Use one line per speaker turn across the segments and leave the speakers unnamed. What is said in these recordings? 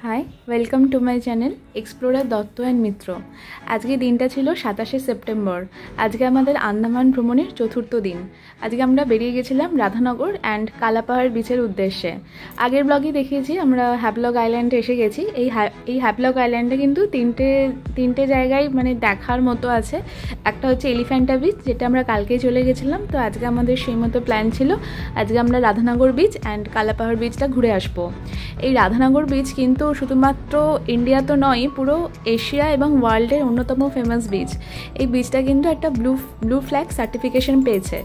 High, welcome to my channel explorer Dutta and Mitra. আজকে দিনটা ছিল 27শে সেপ্টেম্বর। আজকে আমাদের আন্দামান ভ্রমণের চতুর্থ দিন। আজকে আমরা বেরিয়ে গেছিলাম রাধানগর অ্যান্ড কালাপাহাড় বিচের উদ্দেশ্যে। আগের ব্লগই দেখিয়েছি আমরা হ্যাভলক আইল্যান্ডে এসে গেছি। এই হ্যাভলক আইল্যান্ডে কিন্তু তিনটে জায়গায় মানে দেখার মতো আছে। একটা হচ্ছে এলিফ্যান্টা বিচ, যেটা আমরা কালকেই চলে গেছিলাম। তো আজকে আমাদের সেই মতো প্ল্যান ছিল, আজকে আমরা রাধানগর বিচ অ্যান্ড কালাপাহাড় বিচটা ঘুরে আসবো। এই রাধানগর বিচ কিন্তু শুধুমাত্র ইন্ডিয়া তো নয়, পুরো এশিয়া এবং ওয়ার্ল্ডের অন্যতম ফেমাস বিচ। এই বিচটা কিন্তু একটা ব্লু ফ্ল্যাগ সার্টিফিকেশন পেয়েছে।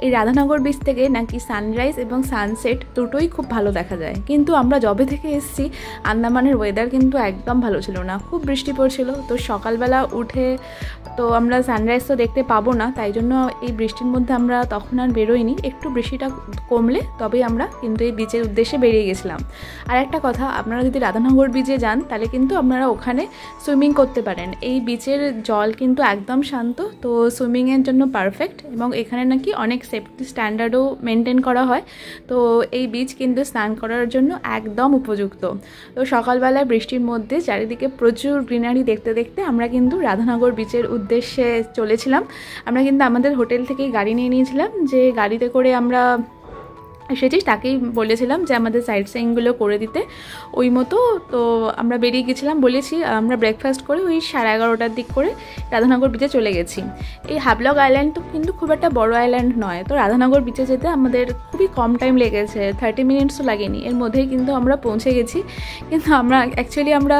এই রাধানগর বিচ থেকে নাকি সানরাইজ এবং সানসেট দুটোই খুব ভালো দেখা যায়। কিন্তু আমরা যবে থেকে এসেছি আন্দামানের ওয়েদার কিন্তু একদম ভালো ছিল না, খুব বৃষ্টি পড়ছিল। তো সকালবেলা উঠে তো আমরা সানরাইজ তো দেখতে পাবো না, তাই জন্য এই বৃষ্টির মধ্যে আমরা তখন আর বেরোইনি। একটু বৃষ্টিটা কমলে তবেই আমরা কিন্তু এই বিচের উদ্দেশ্যে বেরিয়ে গেছিলাম। আর একটা কথা, আপনারা যদি রাধানগর বিচে যান তাহলে কিন্তু আপনারা ওখানে সুইমিং করতে পারেন। এই বিচের জল কিন্তু একদম শান্ত, তো সুইমিংয়ের জন্য পারফেক্ট। এবং এখানে নাকি অনেক সেফটি স্ট্যান্ডার্ডও মেনটেন করা হয়। তো এই বিচ কিন্তু স্নান করার জন্য একদম উপযুক্ত। তো সকালবেলায় বৃষ্টির মধ্যে চারিদিকে প্রচুর গ্রিনারি দেখতে দেখতে আমরা কিন্তু রাধানগর বিচের উদ্দেশ্যে চলেছিলাম। আমরা কিন্তু আমাদের হোটেল থেকেই গাড়ি নিয়ে নিয়েছিলাম, যে গাড়িতে করে আমরা এসেছি তাকেই বলেছিলাম যে আমাদের সাইট সিইংগুলো করে দিতে, ওই মতো। তো আমরা বেরিয়ে গেছিলাম, বলেছি আমরা ব্রেকফাস্ট করে ওই 11:30টার দিক করে রাধানগর বিচে চলে গেছি। এই হ্যাভলক আইল্যান্ড তো কিন্তু খুব একটা বড় আইল্যান্ড নয়, তো রাধানগর বিচে যেতে আমাদের খুবই কম টাইম লেগেছে, 30 মিনিটসও লাগেনি, এর মধ্যেই কিন্তু আমরা পৌঁছে গেছি। কিন্তু আমরা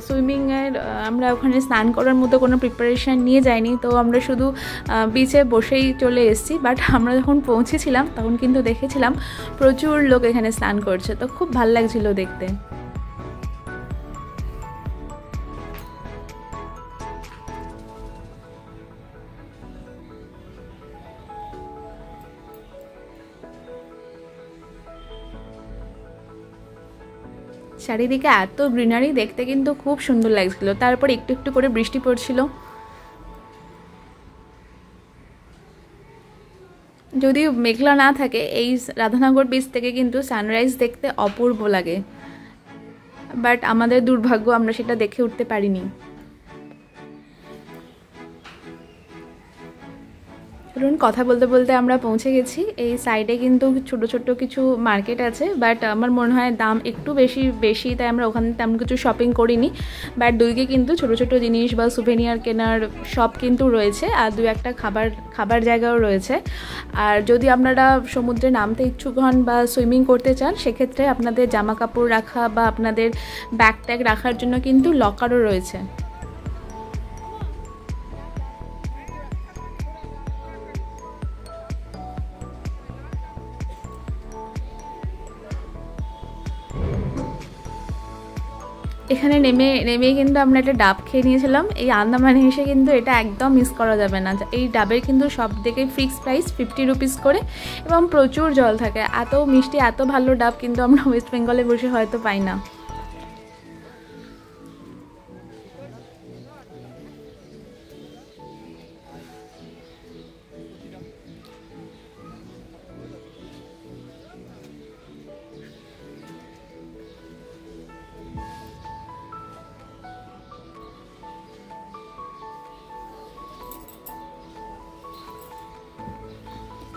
সুইমিংয়ের আমরা ওখানে স্নান করার মতো কোনো প্রিপারেশান নিয়ে যাইনি। তো আমরা শুধু বিচে বসেই চলে এসেছি। বাট আমরা যখন পৌঁছেছিলাম তখন কিন্তু দেখেছিলাম প্রচুর লোক এখানে স্নান করছে, তো খুব ভালো লাগছিল দেখতে। চারিদিকে এত গ্রিনারি দেখতে কিন্তু খুব সুন্দর লাগছিল। তারপর একটু একটু করে বৃষ্টি পড়ছিল। যদি মেঘলা না থাকে এই রাধানগর বিচ থেকে কিন্তু সানরাইজ দেখতে অপূর্ব লাগে। বাট আমাদের দুর্ভাগ্য, আমরা সেটা দেখে উঠতে পারিনি। ধরুন কথা বলতে বলতে আমরা পৌঁছে গেছি। এই সাইডে কিন্তু ছোট ছোট কিছু মার্কেট আছে, বাট আমার মনে হয় দাম একটু বেশি, তাই আমরা ওখানে তেমন কিছু শপিং করিনি। বাট দুইকে কিন্তু ছোট ছোট জিনিস বা সুভেনিয়ার কেনার শপ কিন্তু রয়েছে, আর দু একটা খাবার জায়গাও রয়েছে। আর যদি আপনারা সমুদ্রে নামতে ইচ্ছুক হন বা সুইমিং করতে চান, সেক্ষেত্রে আপনাদের জামা কাপড় রাখা বা আপনাদের ব্যাগ ট্যাগ রাখার জন্য কিন্তু লকারও রয়েছে। এখানে নেমেই কিন্তু আমরা একটা ডাব খেয়ে নিয়েছিলাম। এই আন্দামানে এসে কিন্তু এটা একদম মিস করা যাবে না। এই ডাবের কিন্তু সব থেকে ফিক্স প্রাইস 50 রুপিস করে, এবং প্রচুর জল থাকে। এত মিষ্টি এত ভালো ডাব কিন্তু আমরা ওয়েস্ট বেঙ্গলে বসে হয়তো পাই না।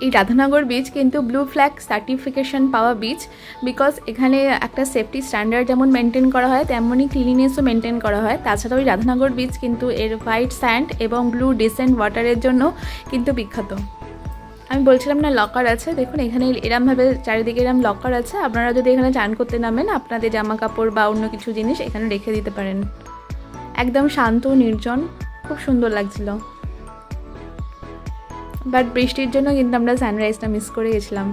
এই রাধানগর বিচ কিন্তু ব্লু ফ্ল্যাগ সার্টিফিকেশন পাওয়া বিচ, বিকজ এখানে একটা সেফটি স্ট্যান্ডার্ড যেমন মেনটেন করা হয় তেমনই ক্লিনিনেসও মেনটেন করা হয়। তাছাড়াও এই রাধানগর বিচ কিন্তু এর হোয়াইট স্যান্ড এবং ব্লু ডিসেন্ট ওয়াটারের জন্য কিন্তু বিখ্যাত। আমি বলছিলাম না লকার আছে, দেখুন এখানে এরমভাবে চারিদিকে এরম লকার আছে। আপনারা যদি এখানে চান করতে নামেন, আপনাদের জামা কাপড় বা অন্য কিছু জিনিস এখানে রেখে দিতে পারেন। একদম শান্ত নির্জন, খুব সুন্দর লাগছিল। বাট বৃষ্টির জন্য কিন্তু আমরা সানরাইজটা মিস করে গেছিলাম।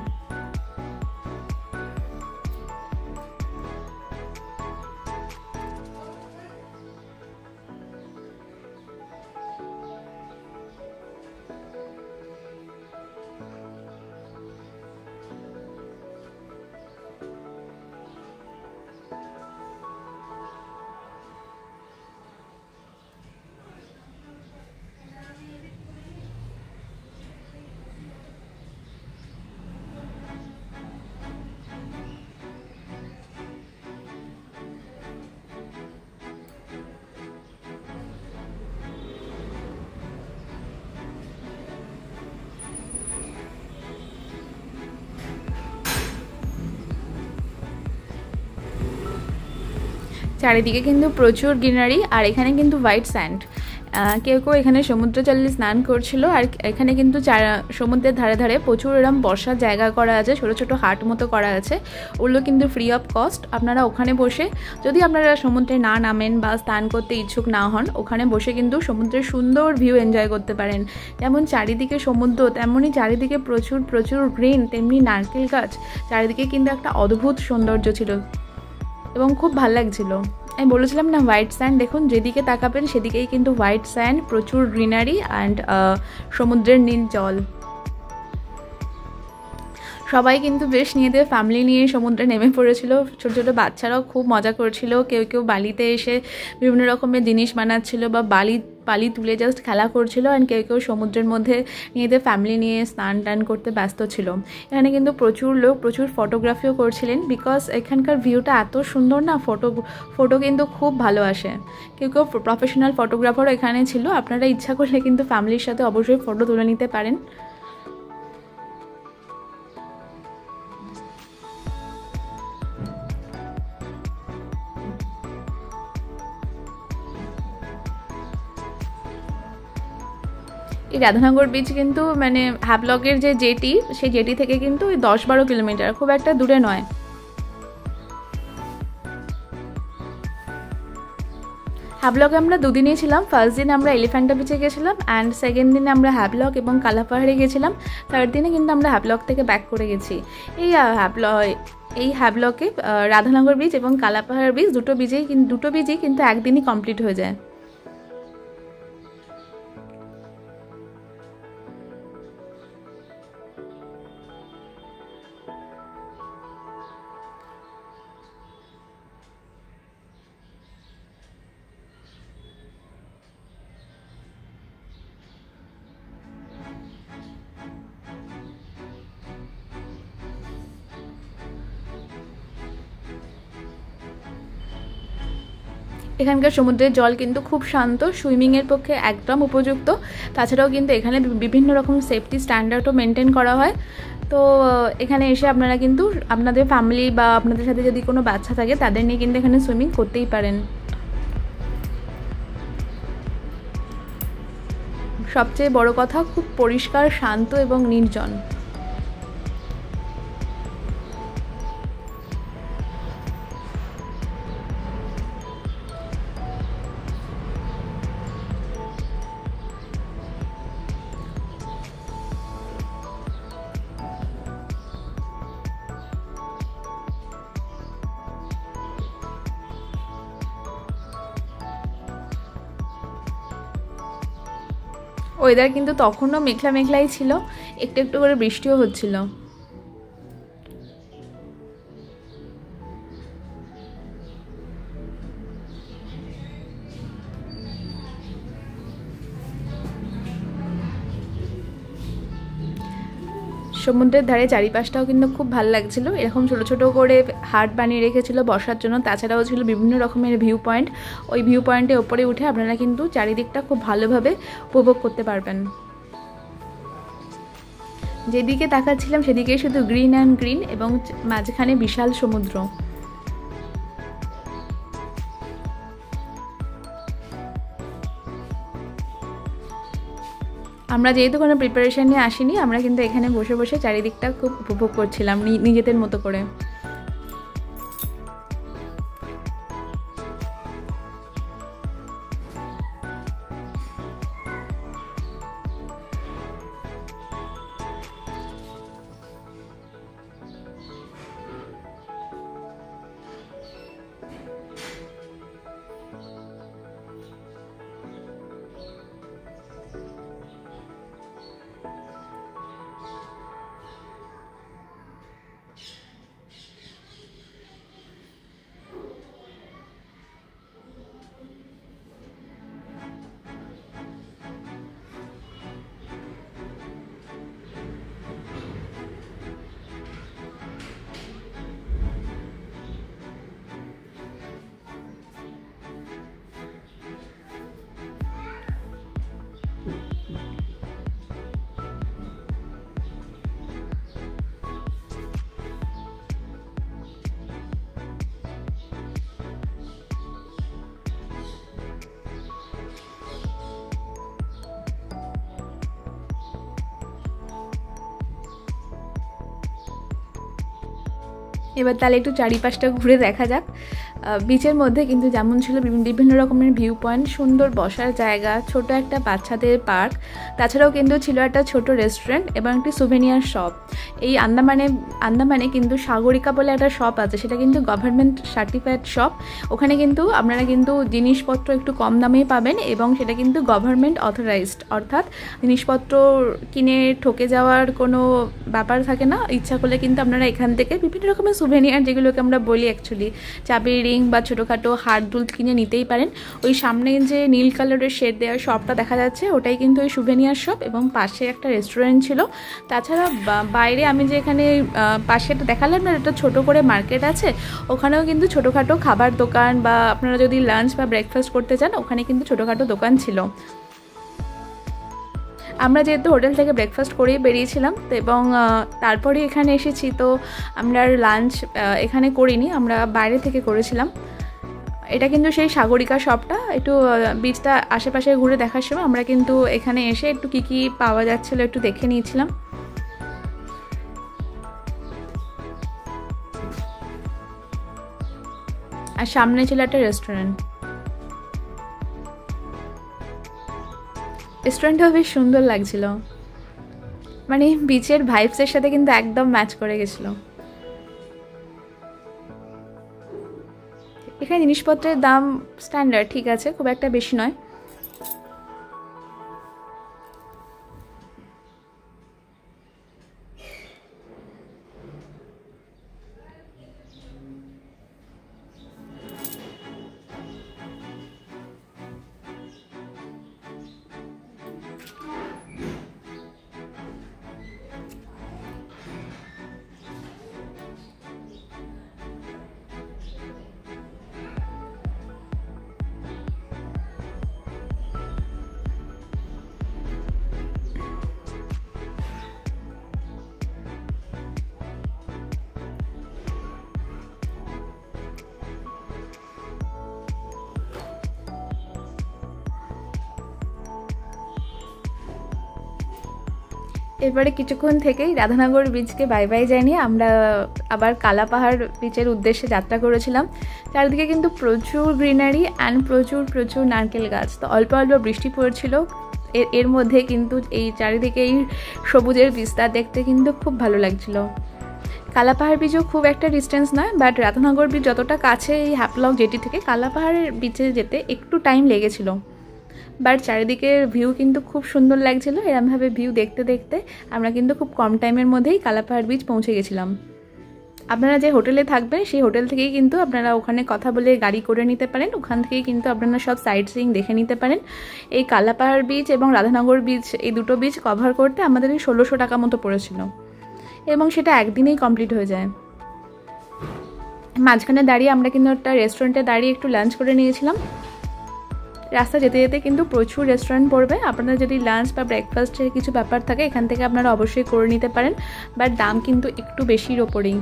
চারিদিকে কিন্তু প্রচুর গ্রিনারি, আর এখানে কিন্তু হোয়াইট স্যান্ড। কেউ কেউ এখানে সমুদ্র জলে স্নান করছিল। আর এখানে কিন্তু সমুদ্রের ধারে ধারে প্রচুর এরম বসার জায়গা করা আছে, ছোটো ছোটো হাট মতো করা আছে, ওগুলো কিন্তু ফ্রি অফ কস্ট। আপনারা ওখানে বসে, যদি আপনারা সমুদ্রে না নামেন বা স্নান করতে ইচ্ছুক না হন, ওখানে বসে কিন্তু সমুদ্রের সুন্দর ভিউ এনজয় করতে পারেন। যেমন চারিদিকে সমুদ্র, তেমনই চারিদিকে প্রচুর প্রচুর গ্রিন, তেমনি নারকেল গাছ। চারিদিকে কিন্তু একটা অদ্ভুত সৌন্দর্য ছিল এবং খুব ভালো লাগছিল। আমি বলেছিলাম না, হোয়াইট স্যান্ড, দেখুন যেদিকে তাকাবেন সেদিকেই কিন্তু হোয়াইট স্যান্ড, প্রচুর গ্রিনারি অ্যান্ড সমুদ্রের নীল জল। সবাই কিন্তু বেশ নিজেদের ফ্যামিলি নিয়ে সমুদ্রে নেমে পড়েছিল। ছোটো ছোটো বাচ্চারাও খুব মজা করছিল। কেউ কেউ বালিতে এসে বিভিন্ন রকমের জিনিস বানাচ্ছিল বা বালি তুলে জাস্ট খেলা করছিল। অ্যান্ড কেউ কেউ সমুদ্রের মধ্যে নিজেদের ফ্যামিলি নিয়ে স্নান টান করতে ব্যস্ত ছিল। এখানে কিন্তু প্রচুর লোক প্রচুর ফটোগ্রাফিও করছিলেন, বিকজ এখানকার ভিউটা এত সুন্দর না, ফটো কিন্তু খুব ভালো আসে। কেউ কেউ প্রফেশনাল ফটোগ্রাফারও এখানে ছিল। আপনারা ইচ্ছা করলে কিন্তু ফ্যামিলির সাথে অবশ্যই ফটো তুলে নিতে পারেন। এই রাধানগর বিচ কিন্তু মানে হ্যাভলকের যে জেটি, সেই জেটি থেকে কিন্তু ওই 10-12 কিলোমিটার, খুব একটা দূরে নয়। হ্যাভলকে আমরা দুদিনই ছিলাম। ফার্স্ট দিন আমরা এলিফ্যান্টা বিচে গেছিলাম, অ্যান্ড সেকেন্ড দিনে আমরা হ্যাভলক এবং কালাপাহাড়ে গেছিলাম। থার্ড দিনে কিন্তু আমরা হ্যাভলক থেকে ব্যাক করে গেছি। এই হ্যাভলকে রাধানগর বিচ এবং কালাপাহাড় বিচ দুটো বিচেই কিন্তু একদিনই কমপ্লিট হয়ে যায়। এখানকার সমুদ্রের জল কিন্তু খুব শান্ত, সুইমিংয়ের পক্ষে একদম উপযুক্ত। তাছাড়াও কিন্তু এখানে বিভিন্ন রকম সেফটি স্ট্যান্ডার্ডও মেনটেন করা হয়। তো এখানে এসে আপনারা কিন্তু আপনাদের ফ্যামিলি বা আপনাদের সাথে যদি কোনো বাচ্চা থাকে, তাদের নিয়ে কিন্তু এখানে সুইমিং করতেই পারেন। সবচেয়ে বড় কথা, খুব পরিষ্কার, শান্ত এবং নির্জন। ওয়েদার কিন্তু তখনও মেঘলা মেঘলাই ছিল, একটু একটু করে বৃষ্টিও হচ্ছিল। সমুদ্রের ধারে চারিপাশটাও কিন্তু খুব ভালো লাগছিল। এরকম ছোটো ছোটো করে হাট বানিয়ে রেখেছিল বসার জন্য। তাছাড়াও ছিল বিভিন্ন রকমের ভিউ পয়েন্ট। ওই ভিউ পয়েন্টে ওপরে উঠে আপনারা কিন্তু চারিদিকটা খুব ভালোভাবে উপভোগ করতে পারবেন। যেদিকে তাকাচ্ছিলাম সেদিকেই শুধু গ্রিন অ্যান্ড গ্রিন, এবং মাঝখানে বিশাল সমুদ্র। আমরা যেহেতু কোনো প্রিপারেশন নিয়ে আসিনি, আমরা কিন্তু এখানে বসে বসে চারিদিকটা খুব উপভোগ করছিলাম নিজেদের মতো করে। এবার তাহলে একটু চারিপাশটা ঘুরে দেখা যাক। বিচের মধ্যে কিন্তু যেমন ছিল বিভিন্ন রকমের ভিউ পয়েন্ট, সুন্দর বসার জায়গা, ছোট একটা বাচ্চাদের পার্ক, তাছাড়াও কিন্তু ছিল একটা ছোট রেস্টুরেন্ট এবং একটি সুভেনিয়ার শপ। এই আন্দামানে কিন্তু সাগরিকা বলে একটা শপ আছে, সেটা কিন্তু গভর্নমেন্ট সার্টিফাইড শপ। ওখানে কিন্তু আপনারা কিন্তু জিনিসপত্র একটু কম দামেই পাবেন এবং সেটা কিন্তু গভর্নমেন্ট অথরাইজড, অর্থাৎ জিনিসপত্র কিনে ঠকে যাওয়ার কোনো ব্যাপার থাকে না। ইচ্ছা করলে কিন্তু আপনারা এখান থেকে বিভিন্ন রকমের সুভেনিয়ার, যেগুলোকে আমরা বলি অ্যাকচুয়ালি চাবির রিং বা ছোটোখাটো হার দুল কিনে নিতেই পারেন। ওই সামনে যে নীল কালারের শেড দেওয়ার শপটা দেখা যাচ্ছে, ওটাই কিন্তু ওই সুভেনিয়ার শপ এবং পাশে একটা রেস্টুরেন্ট ছিল। তাছাড়া বাইরে আমি যে এখানে পাশে এটা দেখালাম না, একটা ছোটো করে মার্কেট আছে, ওখানেও কিন্তু ছোটোখাটো খাবার দোকান বা আপনারা যদি লাঞ্চ বা ব্রেকফাস্ট করতে চান, ওখানে কিন্তু ছোটোখাটো দোকান ছিল। আমরা যেহেতু হোটেল থেকে ব্রেকফাস্ট করেই বেরিয়েছিলাম এবং তারপরে এখানে এসেছি, তো আমরা লাঞ্চ এখানে করিনি, আমরা বাইরে থেকে করেছিলাম। এটা কিন্তু সেই সাগরিকা শপটা। একটু বিচটা আশেপাশে ঘুরে দেখার সময় আমরা কিন্তু এখানে এসে একটু কী পাওয়া যাচ্ছিলো একটু দেখে নিয়েছিলাম। আর সামনে ছিল একটা রেস্টুরেন্ট। রেস্টুরেন্টটাও বেশ সুন্দর লাগছিল, মানে বিচের ভাইবসের সাথে কিন্তু একদম ম্যাচ করে গেছিলো। এখানে জিনিসপত্রের দাম স্ট্যান্ডার্ড, ঠিক আছে, খুব একটা বেশি নয়। এরপরে কিছুক্ষণ থেকেই রাধানগর বিচকে বাই বাই জানিয়ে আমরা আবার কালাপাহাড় বিচের উদ্দেশ্যে যাত্রা করেছিলাম। চারিদিকে কিন্তু প্রচুর গ্রিনারি অ্যান্ড প্রচুর নারকেল গাছ। তো অল্প অল্প বৃষ্টি পড়ছিল, এর মধ্যে কিন্তু এই চারিদিকে এই সবুজের বিস্তার দেখতে কিন্তু খুব ভালো লাগছিল। কালাপাহাড় বিচও খুব একটা ডিস্টেন্স নয়, বাট রাধানগর বিচ যতটা কাছে এই হ্যাপলক জেটি থেকে কালাপাহাড়ের বিচে যেতে একটু টাইম লেগেছিল। বাট চারিদিকের ভিউ কিন্তু খুব সুন্দর লাগছিল। এরমভাবে ভিউ দেখতে দেখতে আমরা কিন্তু খুব কম টাইমের মধ্যেই কালাপাহাড় বিচ পৌঁছে গেছিলাম। আপনারা যে হোটেলে থাকবেন সেই হোটেল থেকেই কিন্তু আপনারা ওখানে কথা বলে গাড়ি করে নিতে পারেন, ওখান থেকেই কিন্তু আপনারা সব সাইট সিইং দেখে নিতে পারেন। এই কালাপাহাড় বিচ এবং রাধানগর বিচ, এই দুটো বিচ কভার করতে আমাদের 1600 টাকা মতো পড়েছিল এবং সেটা একদিনেই কমপ্লিট হয়ে যায়। মাঝখানে দাঁড়িয়ে আমরা কিন্তু একটা রেস্টুরেন্টে দাঁড়িয়ে একটু লাঞ্চ করে নিয়েছিলাম। রাস্তা যেতে যেতে কিন্তু প্রচুর রেস্টুরেন্ট পড়বে, আপনারা যদি লাঞ্চ বা ব্রেকফাস্টের কিছু ব্যাপার থাকে এখান থেকে আপনারা অবশ্যই করে নিতে পারেন, বাট দাম কিন্তু একটু বেশির ওপরেই।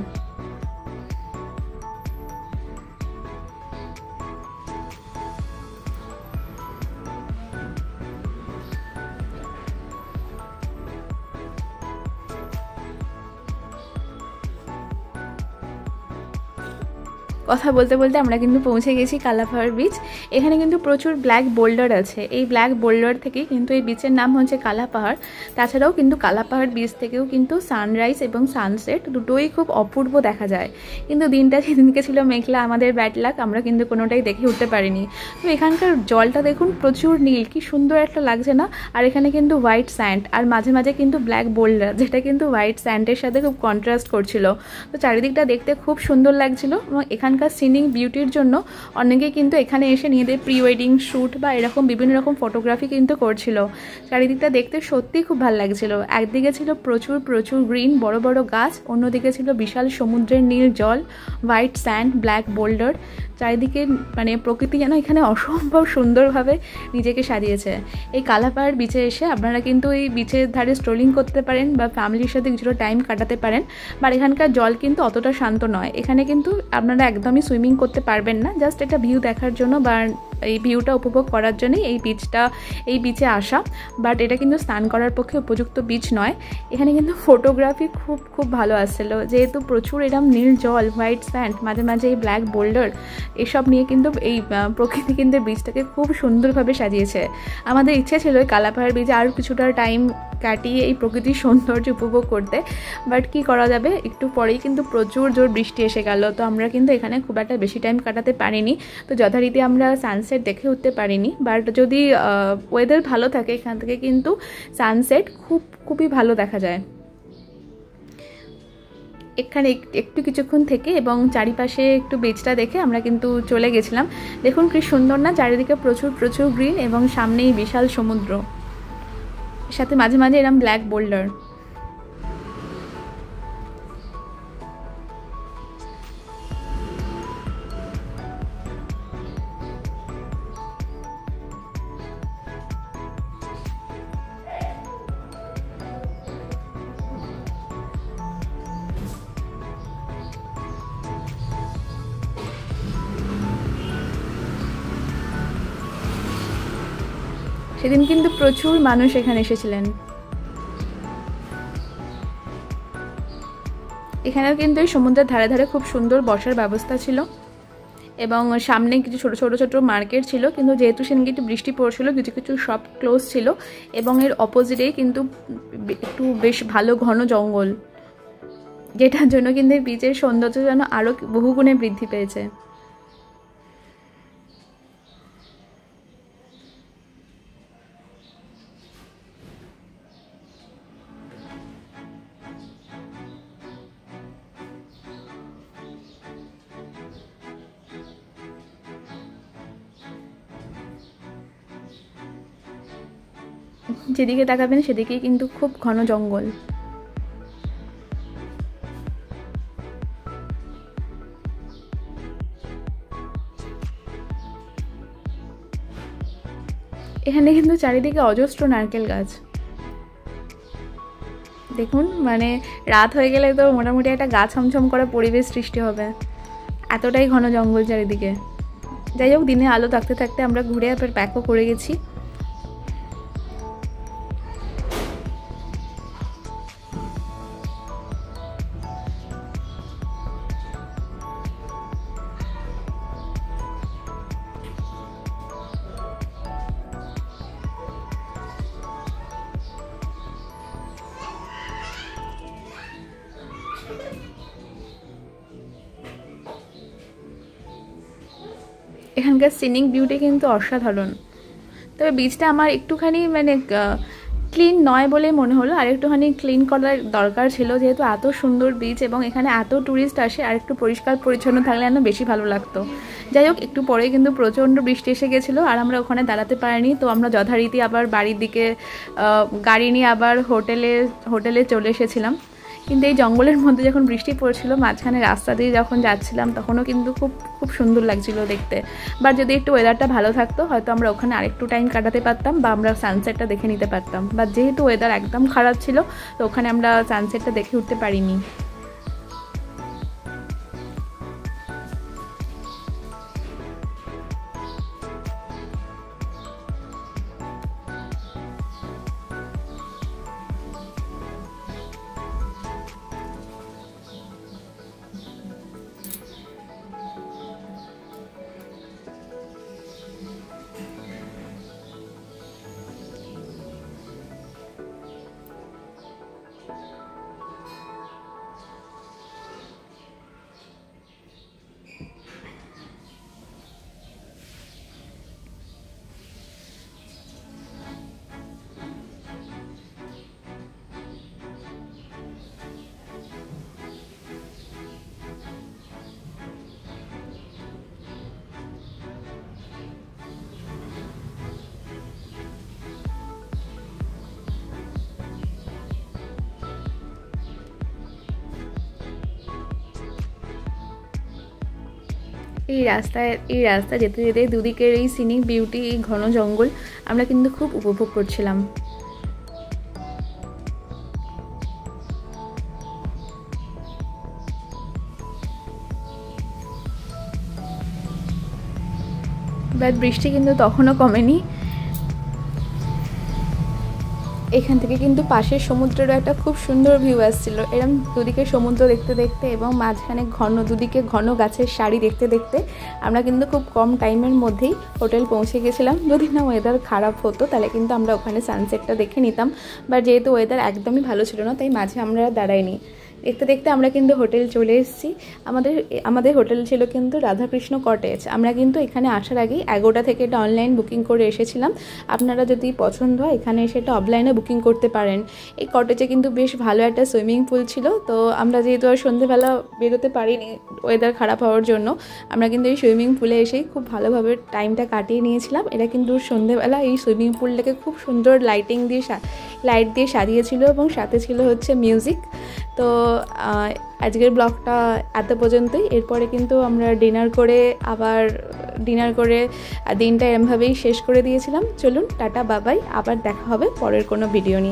কথা বলতে বলতে আমরা কিন্তু পৌঁছে গেছি কালাপাহাড় বিচ। এখানে কিন্তু প্রচুর ব্ল্যাক বোল্ডার আছে, এই ব্ল্যাক বোল্ডার থেকেই কিন্তু এই বিচের নাম হচ্ছে কালাপাহাড়। তাছাড়াও কিন্তু কালাপাহাড় বিচ থেকেও কিন্তু সানরাইজ এবং সানসেট দুটোই খুব অপূর্ব দেখা যায়। কিন্তু দিনটা সেদিনকে ছিল মেঘলা, আমাদের ব্যাড লাক, আমরা কিন্তু কোনোটাই দেখে উঠতে পারিনি। তো এখানকার জলটা দেখুন প্রচুর নীল, কি সুন্দর একটা লাগছে না। আর এখানে কিন্তু হোয়াইট স্যান্ড আর মাঝে মাঝে কিন্তু ব্ল্যাক বোল্ডার, যেটা কিন্তু হোয়াইট স্যান্ডের সাথে খুব কন্ট্রাস্ট করছিল। তো চারিদিকটা দেখতে খুব সুন্দর লাগছিল এবং এখানকার সিনিক বিউটির জন্য অনেকে কিন্তু এখানে এসে নিজেদের প্রি ওয়েডিং শ্যুট বা এরকম বিভিন্ন রকম ফটোগ্রাফি কিন্তু করছিল। চারিদিকটা দেখতে সত্যিই খুব ভালো লাগছিল। একদিকে ছিল প্রচুর গ্রিন বড় বড় গাছ, অন্যদিকে ছিল বিশাল সমুদ্রের নীল জল, হোয়াইট স্যান্ড, ব্ল্যাক বোল্ডার। চারিদিকে মানে প্রকৃতি যেন এখানে অসম্ভব সুন্দরভাবে নিজেকে সাজিয়েছে। এই কালাপাহাড় বিচে এসে আপনারা কিন্তু এই বিচের ধারে স্ট্রোলিং করতে পারেন বা ফ্যামিলির সাথে কিছুটা টাইম কাটাতে পারেন। বাট এখানকার জল কিন্তু অতটা শান্ত নয়, এখানে কিন্তু আপনারা একদমই সুইমিং করতে পারবেন না, জাস্ট এটা ভিউ দেখার জন্য বা এই ভিউটা উপভোগ করার জন্যই এই বিচে আসা। বাট এটা কিন্তু স্নান করার পক্ষে উপযুক্ত বিচ নয়। এখানে কিন্তু ফটোগ্রাফি খুব খুব ভালো আসছিলো, যেহেতু প্রচুর এরকম নীল জল, হোয়াইট স্যান্ড, মাঝে মাঝে এই ব্ল্যাক বোল্ডার, এসব নিয়ে কিন্তু এই প্রকৃতি কিন্তু বিচটাকে খুব সুন্দরভাবে সাজিয়েছে। আমাদের ইচ্ছে ছিল ওই কালাপাহাড় বিচে আরও কিছুটা টাইম কাটিয়ে এই প্রকৃতির সৌন্দর্য উপভোগ করতে, বাট কি করা যাবে, একটু পরেই কিন্তু প্রচুর জোর বৃষ্টি এসে গেল। তো আমরা কিন্তু এখানে খুব একটা বেশি টাইম কাটাতে পারিনি। তো যথারীতি আমরা সানসেট দেখে উঠতে পারিনি। বাট যদি ওয়েদার ভালো থাকে এখান থেকে কিন্তু সানসেট খুবই ভালো দেখা যায়। এখানে একটু কিছুক্ষণ থেকে এবং চারিপাশে একটু বিচটা দেখে আমরা কিন্তু চলে গেছিলাম। দেখুন কি সুন্দর না, চারিদিকে প্রচুর প্রচুর গ্রিন এবং সামনেই বিশাল সমুদ্র, সাথে মাঝে মাঝে এরকম ব্ল্যাক বোল্ডার। সেদিন কিন্তু প্রচুর মানুষ এখানে এসেছিলেন। এখানেও কিন্তু এই সমুদ্রের ধারে ধারে খুব সুন্দর বসার ব্যবস্থা ছিল এবং সামনে কিছু ছোট ছোট মার্কেট ছিল, কিন্তু যেহেতু সেদিন একটু বৃষ্টি পড়ছিল কিছু কিছু শপ ক্লোজ ছিল এবং এর অপোজিটেই কিন্তু একটু বেশ ভালো ঘন জঙ্গল, যেটার জন্য কিন্তু এই বিচের সৌন্দর্য যেন আরও বহুগুণে বৃদ্ধি পেয়েছে। যেদিকে তাকাবেন সেদিকেই কিন্তু খুব ঘন জঙ্গল। এখানে কিন্তু চারিদিকে অজস্র নারকেল গাছ। দেখুন, মানে রাত হয়ে গেলে তো মোটামুটি একটা গা ছমছম করা পরিবেশ সৃষ্টি হবে, এতটাই ঘন জঙ্গল চারিদিকে। যাই হোক, দিনে আলো থাকতে থাকতে আমরা ঘুরে আবার ব্যাকও করে গেছি। এখানকার সিনিক বিউটি কিন্তু অসাধারণ। তবে বিচটা আমার একটুখানি মানে ক্লিন নয় বলে মনে হলো, আর একটুখানি ক্লিন করার দরকার ছিল, যেহেতু এত সুন্দর বিচ এবং এখানে এত ট্যুরিস্ট আসে, আর একটু পরিষ্কার পরিচ্ছন্ন থাকলে যেন বেশি ভালো লাগতো। যাই হোক, একটু পরে কিন্তু প্রচণ্ড বৃষ্টি এসে গেছিলো আর আমরা ওখানে দাঁড়াতে পারিনি। তো আমরা যথারীতি আবার বাড়ির দিকে গাড়ি নিয়ে আবার হোটেলে চলে এসেছিলাম। কিন্তু এই জঙ্গলের মধ্যে যখন বৃষ্টি পড়ছিল, মাঝখানে রাস্তা দিয়ে যখন যাচ্ছিলাম, তখনও কিন্তু খুব সুন্দর লাগছিল দেখতে। বা যদি একটু ওয়েদারটা ভালো থাকতো, হয়তো আমরা ওখানে আরেকটু টাইম কাটাতে পারতাম বা আমরা সানসেটটা দেখে নিতে পারতাম। বা যেহেতু ওয়েদার একদম খারাপ ছিল, তো ওখানে আমরা সানসেটটা দেখে উঠতে পারিনি। এই রাস্তা যেতে যেতে দুদিকের এই সিনিক বিউটি, এই ঘন জঙ্গল আমরা কিন্তু খুব উপভোগ করছিলাম। বাট বৃষ্টি কিন্তু তখনও কমেনি। এখান থেকে কিন্তু পাশের সমুদ্রেরও একটা খুব সুন্দর ভিউ আসছিল, এরকম দুদিকে সমুদ্র দেখতে দেখতে এবং মাঝখানে দুদিকে ঘন গাছের সারি দেখতে দেখতে আমরা কিন্তু খুব কম টাইমের মধ্যেই হোটেল পৌঁছে গেছিলাম। যদি না ওয়েদার খারাপ হতো তাহলে কিন্তু আমরা ওখানে সানসেটটা দেখে নিতাম, বাট যেহেতু ওয়েদার একদমই ভালো ছিল না তাই মাঝে আমরা দাঁড়াইনি। দেখতে দেখতে আমরা কিন্তু হোটেল চলে এসেছি। আমাদের হোটেল ছিল কিন্তু রাধাকৃষ্ণ কটেজ। আমরা কিন্তু এখানে আসার আগেই 11টা থেকে এটা অনলাইন বুকিং করে এসেছিলাম। আপনারা যদি পছন্দ হয় এখানে এসে এটা অফলাইনে বুকিং করতে পারেন। এই কটেজে কিন্তু বেশ ভালো একটা সুইমিং পুল ছিল, তো আমরা যেহেতু আর সন্ধ্যেবেলা বেরোতে পারিনি ওয়েদার খারাপ হওয়ার জন্য, আমরা কিন্তু এই সুইমিং পুলে এসেই খুব ভালোভাবে টাইমটা কাটিয়ে নিয়েছিলাম। এটা কিন্তু সন্ধ্যেবেলা এই সুইমিং পুলটাকে খুব সুন্দর লাইট দিয়ে সাজিয়েছিল এবং সাথে ছিল হচ্ছে মিউজিক। তো আজকের ব্লগটা এত পর্যন্তই। এরপরে কিন্তু আমরা ডিনার করে দিনটা এরমভাবেই শেষ করে দিয়েছিলাম। চলুন টাটা বাবাই, আবার দেখা হবে পরের কোনো ভিডিও নিয়ে।